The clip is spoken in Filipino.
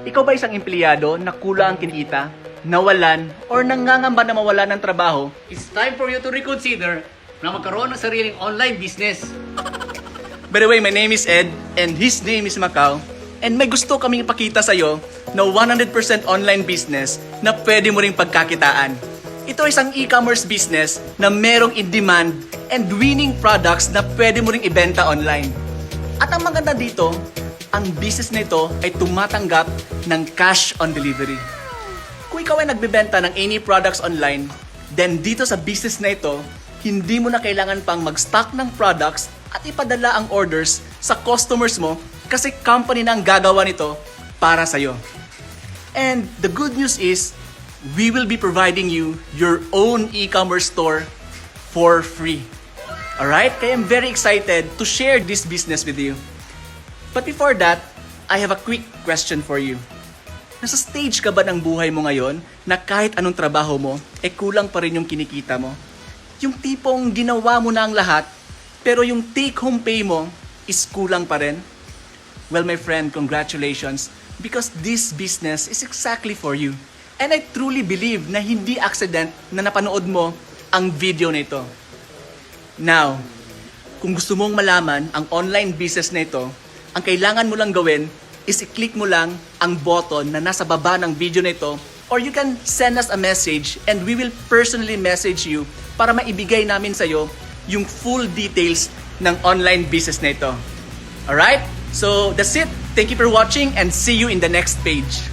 Ikaw ba isang empleyado na kulang ang kinikita, nawalan, or nangangamba na mawalan ng trabaho? It's time for you to reconsider na magkaroon ng sariling online business. By the way, my name is Ed, and his name is Macau. And may gusto kaming ipakita sa'yo na 100% online business na pwede mo ring pagkakitaan. Ito ay isang e-commerce business na merong in-demand and winning products na pwede mo ring ibenta online. At ang maganda dito, ang business na ito ay tumatanggap ng cash on delivery. Kung ikaw ay nagbebenta ng any products online, then dito sa business na ito, hindi mo na kailangan pang mag-stock ng products at ipadala ang orders sa customers mo kasi company na ang gagawa nito para sa'yo. And the good news is, we will be providing you your own e-commerce store for free. Alright? Kaya I'm very excited to share this business with you. But before that, I have a quick question for you. Nasa stage ka ba ng buhay mo ngayon na kahit anong trabaho mo, kulang pa rin yung kinikita mo? Yung tipong ginawa mo na ang lahat, pero yung take-home pay mo is kulang pa rin? Well, my friend, congratulations, because this business is exactly for you. And I truly believe na hindi accident na napanood mo ang video na ito. Now, kung gusto mong malaman ang online business na ito, ang kailangan mo lang gawin is i-click mo lang ang button na nasa baba ng video na ito, or you can send us a message and we will personally message you para maibigay namin sa'yo yung full details ng online business na ito. Alright? So, that's it. Thank you for watching and see you in the next page.